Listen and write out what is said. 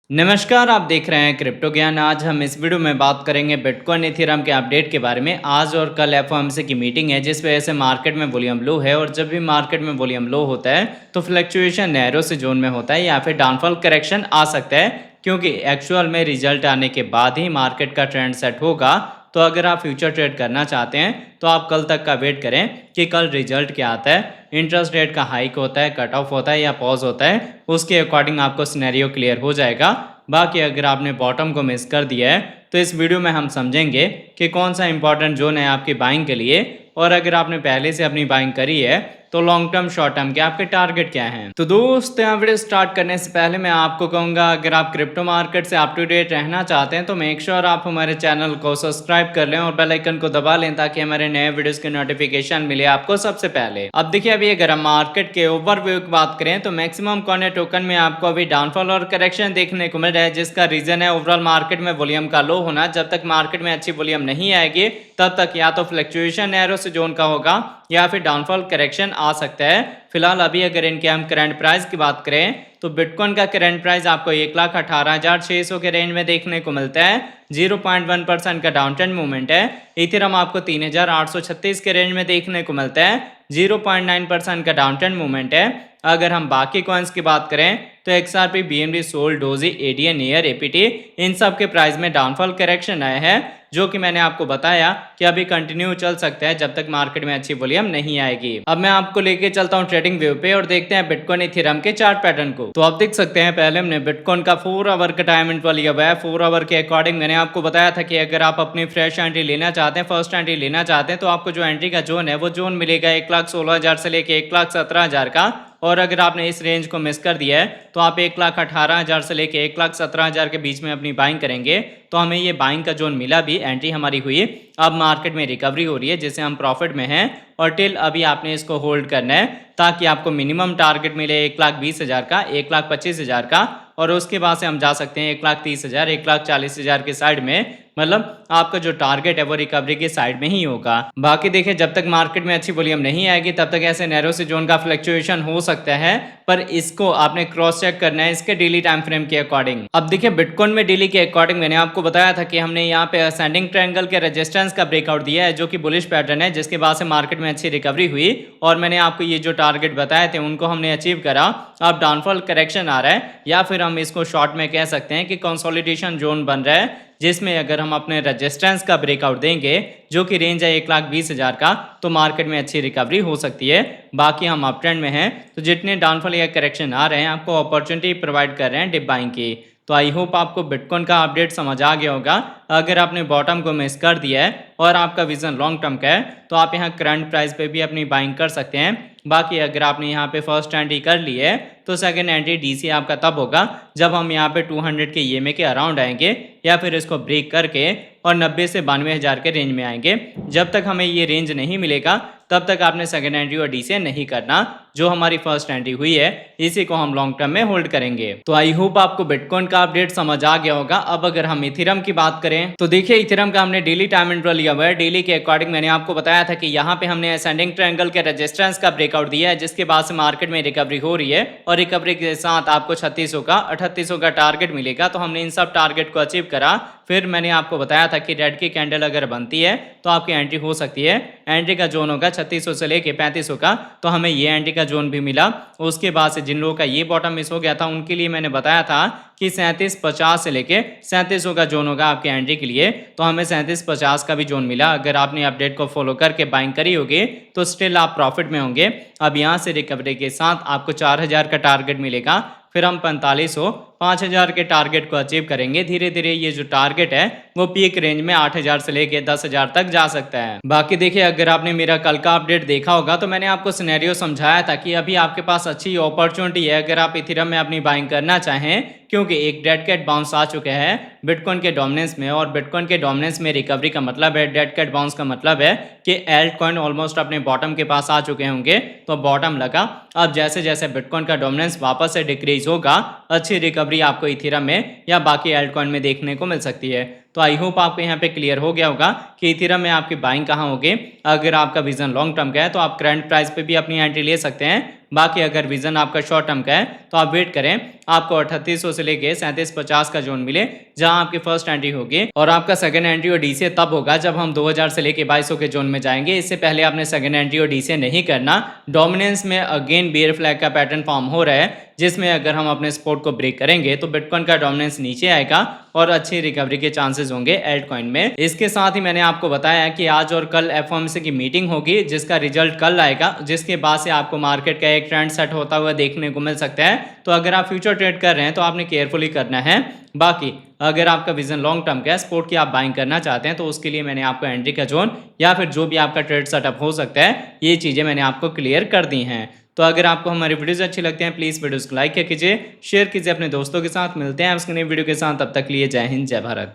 नमस्कार, आप देख रहे हैं क्रिप्टो ज्ञान। आज हम इस वीडियो में बात करेंगे बिटकॉइन इथेरियम के अपडेट के बारे में। आज और कल एफओएमसी की मीटिंग है जिस वजह से मार्केट में वॉल्यूम लो है, और जब भी मार्केट में वॉल्यूम लो होता है तो फ्लक्चुएशन नैरो से जोन में होता है या फिर डाउनफॉल करेक्शन आ सकता है, क्योंकि एक्चुअल में रिजल्ट आने के बाद ही मार्केट का ट्रेंड सेट होगा। तो अगर आप फ्यूचर ट्रेड करना चाहते हैं तो आप कल तक का वेट करें कि कल रिजल्ट क्या आता है, इंटरेस्ट रेट का हाइक होता है, कट ऑफ होता है या पॉज होता है, उसके अकॉर्डिंग आपको सिनेरियो क्लियर हो जाएगा। बाकी अगर आपने बॉटम को मिस कर दिया है तो इस वीडियो में हम समझेंगे कि कौन सा इंपॉर्टेंट जोन है आपकी बाइंग के लिए, और अगर आपने पहले से अपनी बाइंग करी है तो लॉन्ग टर्म शॉर्ट टर्म के आपके टारगेट क्या हैं। तो दोस्त, यहाँ वीडियो स्टार्ट करने से पहले मैं आपको कहूँगा, अगर आप क्रिप्टो मार्केट से अप टू डेट रहना चाहते हैं तो मेक श्योर आप हमारे चैनल को सब्सक्राइब कर लें और बेल आइकन को दबा लें ताकि हमारे नए वीडियोस की नोटिफिकेशन मिले आपको सबसे पहले। अब देखिए, अभी अगर हम मार्केट के ओवरव्यू की बात करें तो मैक्सिमम कॉर्नर टोकन में आपको अभी डाउनफॉल और करेक्शन देखने को मिल रहा है, जिसका रीजन है ओवरऑल मार्केट में वॉल्यूम का लो होना। जब तक मार्केट में अच्छी वॉल्यूम नहीं आएगी तब तक या तो फ्लक्चुएशन नैरो से जोन का होगा या फिर डाउनफॉल करेक्शन आ सकता है। फिलहाल अभी अगर इनके हम करंट प्राइस की बात करें तो बिटकॉइन का करंट प्राइस आपको 1,18,600 के रेंज में देखने को मिलता है। 0.1% का डाउन ट्रेंड मूवमेंट है। इथेरियम आपको 3,836 के रेंज में देखने को मिलता है। 0.9% का डाउन ट्रेंड मूवमेंट है। अगर हम बाकी कॉइन्स की बात करें तो XRP, BNB, Sol, Doge, ADA, Near, APT, इन सब के प्राइस में डाउनफॉल करेक्शन आया है, जो कि मैंने आपको बताया कि अभी कंटिन्यू चल सकता है जब तक मार्केट में अच्छी वॉल्यूम नहीं आएगी। अब मैं आपको लेके चलता हूँ ट्रेडिंग व्यू पे और देखते हैं बिटकॉइन इथेरियम के चार्ट पैटर्न को। तो आप देख सकते हैं, पहले हमने बिटकॉइन का 4 आवर का टाइम इंटरवल लिया हुआ है। 4 आवर के अकॉर्डिंग मैंने आपको बताया था कि अगर आप अपनी फ्रेश एंट्री लेना चाहते हैं, फर्स्ट एंट्री लेना चाहते हैं, तो आपको जो एंट्री का जोन है वो जोन मिलेगा 1,16,000 से लेके 1,17,000 का। और अगर आपने इस रेंज को मिस कर दिया है तो आप 1,18,000 से लेके 1,17,000 के बीच में अपनी बाइंग करेंगे तो हमें ये बाइंग का जोन मिला भी, एंट्री हमारी हुई। अब मार्केट में रिकवरी हो रही है जिससे हम प्रॉफिट में हैं, और टिल अभी आपने इसको होल्ड करना है ताकि आपको मिनिमम टारगेट मिले 1,20,000 का, 1,25,000 का, और उसके बाद से हम जा सकते हैं 1,30,000, 1,40,000 के साइड में। मतलब आपका जो टारगेट है वो रिकवरी के साइड में ही होगा। बाकी देखिए, जब तक मार्केट में अच्छी वॉल्यूम नहीं आएगी तब तक ऐसे नैरो से जोन का फ्लक्चुएशन हो सकता है, पर इसको आपने क्रॉस चेक करना है इसके डेली टाइम फ्रेम के अकॉर्डिंग। अब देखिए, बिटकॉइन में डेली के अकॉर्डिंग मैंने आपको बताया था कि हमने यहाँ पे असेंडिंग ट्रायंगल के रेजिस्टेंस का ब्रेकआउट दिया है, जो कि बुलिश पैटर्न है, जिसके बाद से मार्केट में अच्छी रिकवरी हुई, और मैंने आपको ये जो टारगेट बताए थे उनको हमने अचीव करा। अब डाउनफॉल करेक्शन आ रहा है, या फिर हम इसको शॉर्ट में कह सकते हैं कि कंसोलिडेशन जोन बन रहा है, जिसमें अगर हम अपने रेजिस्टेंस का ब्रेकआउट देंगे जो कि रेंज है 1,20,000 का, तो मार्केट में अच्छी रिकवरी हो सकती है। बाकी हम अप ट्रेंड में हैं, तो जितने डाउनफॉल या करेक्शन आ रहे हैं आपको अपॉर्चुनिटी प्रोवाइड कर रहे हैं डिप बाइंग की। तो आई होप आपको बिटकॉइन का अपडेट समझ आ गया होगा। अगर आपने बॉटम को मिस कर दिया है और आपका विजन लॉन्ग टर्म का है तो आप यहाँ करंट प्राइस पे भी अपनी बाइंग कर सकते हैं। बाकी अगर आपने यहाँ पे फर्स्ट एंट्री कर ली है तो सेकंड एंट्री डीसी आपका तब होगा जब हम यहाँ पे 200 के ईएमए के अराउंड आएंगे, या फिर इसको ब्रेक करके और 90 से 92,000 के रेंज में आएंगे। जब तक हमें ये रेंज नहीं मिलेगा तब तक आपने सेकंड एंट्री और डीसी नहीं करना। जो हमारी फर्स्ट एंट्री हुई है इसी को हम लॉन्ग टर्म में होल्ड करेंगे। तो आई होप आपको बिटकॉइन का अपडेट समझ आ गया होगा। अब अगर हम इथेरियम की बात करें तो देखिए, इथेरियम का हमने डेली टाइम इंटरवल लिया हुआ है। डेली के अकॉर्डिंग मैंने आपको बताया था कि यहाँ पे हमने असेंडिंग ट्रायंगल के रेजिस्टेंस का ब्रेकआउट दिया है, जिसके बाद से मार्केट में रिकवरी हो रही है, और रिकवरी के साथ आपको 3600 का 3800 का टारगेट मिलेगा। तो हमने इन सब टारगेट को अचीव करा। फिर मैंने आपको बताया था कि रेड की कैंडल अगर बनती है तो आपकी एंट्री हो सकती है। एंट्री का जोन होगा 3600 से लेके 3500 का, तो हमें ये एंट्री का जोन भी मिला। उसके बाद से जिन लोगों का ये बॉटम मिस हो गया था उनके लिए मैंने बताया था कि 3750 से लेके 3700 का जोन होगा आपके एंट्री के लिए, तो हमें 3750 का भी जोन मिला। अगर आपने अपडेट को फॉलो करके बाइंग करी होगी तो स्टिल आप प्रॉफिट में होंगे। अब यहाँ से रिकवरी के साथ आपको 4000 का टारगेट मिलेगा, फिर हम 4500 5000 के टारगेट को अचीव करेंगे। धीरे धीरे ये जो टारगेट है वो पीक रेंज में 8000 से लेके 10,000 तक जा सकता है। बाकी देखिए, अगर आपने मेरा कल का अपडेट देखा होगा तो मैंने आपको सिनेरियो समझाया था कि अभी आपके पास अच्छी अपॉर्चुनिटी है अगर आप इथेरियम में अपनी बाइंग करना चाहें, क्योंकि एक डेड कैट बाउंस आ चुके हैं बिटकॉइन के डोमिनेंस में, और बिटकॉइन के डोमिनेंस में रिकवरी का मतलब है, डेड कैट बाउंस का मतलब है कि एल्ट कॉइन ऑलमोस्ट अपने बॉटम के पास आ चुके होंगे। तो बॉटम लगा, अब जैसे जैसे बिटकॉइन का डोमिनेंस वापस से डिक्रीज होगा अच्छी रिकवरी आपको इथेरियम में या बाकी एल्टकॉइन में देखने को मिल सकती है। तो आई होप आपको यहाँ पे क्लियर हो गया होगा कि इथेरियम में आपकी बाइंग कहाँ होगी। अगर आपका विजन लॉन्ग टर्म का है तो आप करंट प्राइस पे भी अपनी एंट्री ले सकते हैं। बाकी अगर विजन आपका शॉर्ट टर्म का है तो आप वेट करें, आपको 3800 से लेके 3750 का जोन मिले जहां आपकी फर्स्ट एंट्री होगी, और आपका सेकंड एंट्री और डीसीए तब होगा जब हम 2000 से लेके 2200 के जोन में जाएंगे। इससे पहले आपने सेकंड एंट्री और डीसीए नहीं करना। डोमिनेंस में अगेन बेयर फ्लैग का पैटर्न फॉर्म हो रहा है, जिसमें अगर हम अपने सपोर्ट को ब्रेक करेंगे तो बिटकॉइन का डोमिनेंस नीचे आएगा और अच्छी रिकवरी के चांसेस होंगे एल्टकॉइन में। इसके साथ ही मैंने आपको बताया कि आज और कल एफओएमसी की मीटिंग होगी जिसका रिजल्ट कल आएगा, जिसके बाद से आपको मार्केट का एक ट्रेंड सेट होता हुआ देखने को मिल सकता है। तो अगर आप फ्यूचर ट्रेड कर रहे हैं तो आपने केयरफुली करना है। बाकी अगर आपका विजन लॉन्ग टर्म का है, सपोर्ट की आप बाइंग करना चाहते हैं, तो उसके लिए मैंने आपको एंट्री का जोन या फिर जो भी आपका ट्रेड सेटअप हो सकता है, ये चीज़ें मैंने आपको क्लियर कर दी हैं। तो अगर आपको हमारी वीडियोस अच्छी लगती हैं प्लीज़ वीडियोस को लाइक कीजिए, शेयर कीजिए अपने दोस्तों के साथ। मिलते हैं उसके नई वीडियो के साथ, तब तक लिए जय हिंद जय भारत।